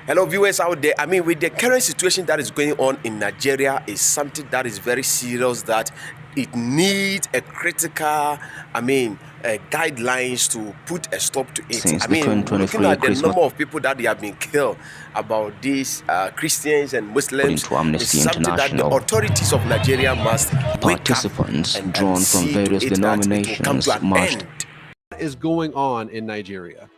Hello, viewers out there. I mean, with the current situation that is going on in Nigeria, is something that is very serious. That it needs a critical, guidelines to put a stop to it. Since I mean, the looking at the Christmas, number of people that they have been killed about these Christians and Muslims, to Amnesty is something that the International, authorities of Nigeria must wake up participants and drawn from see various to it that it will come denominations to an marched. end. What is going on in Nigeria?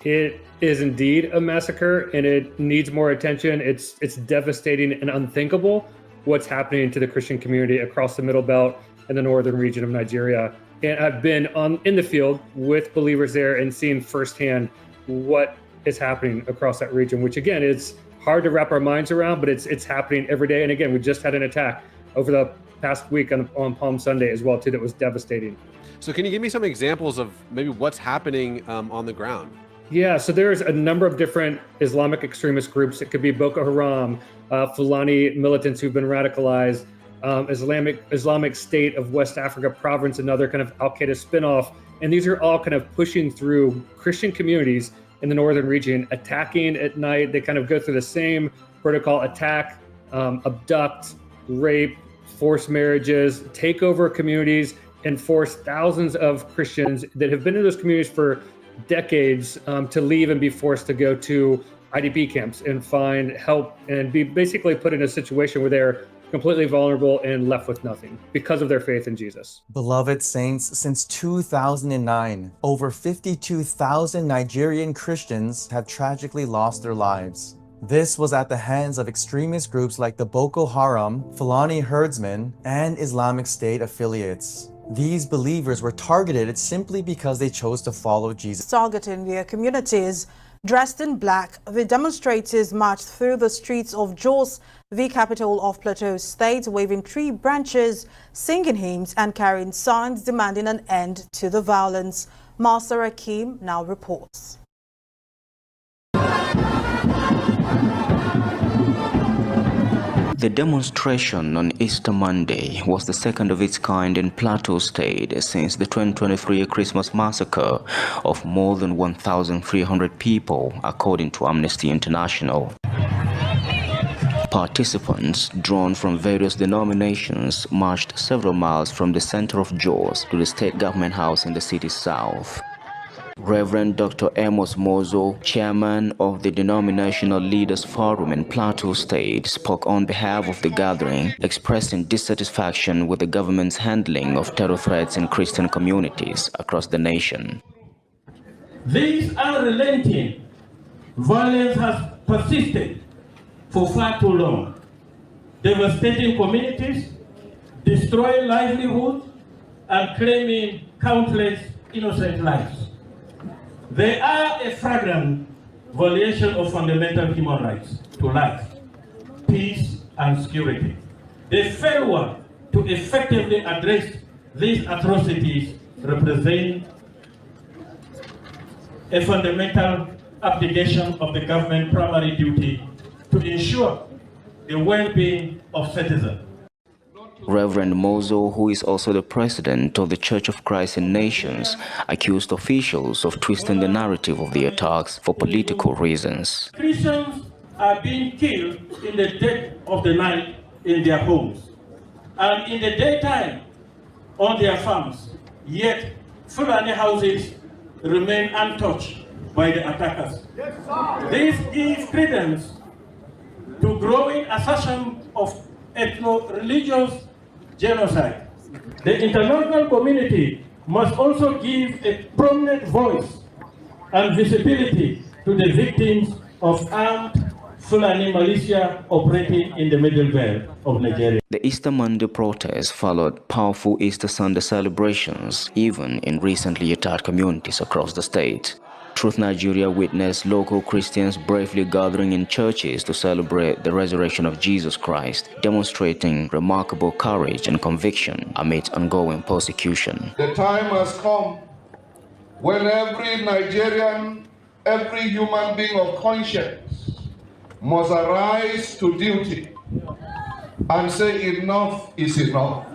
It is indeed a massacre, and it needs more attention. It's devastating and unthinkable what's happening to the Christian community across the Middle Belt and the northern region of Nigeria. And I've been in the field with believers there and seen firsthand what is happening across that region, which again is hard to wrap our minds around, but it's happening every day. And again, we just had an attack over the past week on Palm Sunday as well too that was devastating. So can you give me some examples of maybe what's happening on the ground? Yeah, so there's a number of different Islamic extremist groups. It could be Boko Haram, Fulani militants who've been radicalized, Islamic State of West Africa Province, another kind of Al-Qaeda spinoff. And these are all kind of pushing through Christian communities in the northern region, attacking at night. They kind of go through the same protocol: attack, abduct, rape, force marriages, take over communities, and force thousands of Christians that have been in those communities for decades to leave and be forced to go to IDP camps and find help and be basically put in a situation where they're completely vulnerable and left with nothing because of their faith in Jesus. Beloved saints, since 2009, over 52,000 Nigerian Christians have tragically lost their lives. This was at the hands of extremist groups like the Boko Haram, Fulani herdsmen, and Islamic State affiliates. These believers were targeted simply because they chose to follow Jesus. Targeting their communities. Dressed in black, the demonstrators marched through the streets of Jos, the capital of Plateau State, waving tree branches, singing hymns, and carrying signs demanding an end to the violence. Master Akeem now reports. The demonstration on Easter Monday was the second of its kind in Plateau State since the 2023 Christmas massacre of more than 1,300 people, according to Amnesty International. Participants, drawn from various denominations, marched several miles from the center of Jos to the state government house in the city's south. Reverend Dr. Amos Mozo, chairman of the Denominational Leaders Forum in Plateau State, spoke on behalf of the gathering, expressing dissatisfaction with the government's handling of terror threats in Christian communities across the nation. This unrelenting violence has persisted for far too long, devastating communities, destroying livelihoods, and claiming countless innocent lives. They are a flagrant violation of fundamental human rights to life, peace, and security. The failure to effectively address these atrocities represent a fundamental abdication of the government's primary duty to ensure the well-being of citizens. Reverend Mozo, who is also the president of the Church of Christ in Nations, accused officials of twisting the narrative of the attacks for political reasons. Christians are being killed in the dead of the night in their homes and in the daytime on their farms, yet Fulani houses remain untouched by the attackers. This gives credence to growing assertion of ethno-religious genocide. The international community must also give a prominent voice and visibility to the victims of armed Fulani militia operating in the Middle Belt of Nigeria. The Easter Monday protests followed powerful Easter Sunday celebrations, even in recently attacked communities across the state. Truth Nigeria witnessed local Christians bravely gathering in churches to celebrate the resurrection of Jesus Christ, demonstrating remarkable courage and conviction amid ongoing persecution. The time has come when every Nigerian, every human being of conscience must arise to duty and say enough is enough.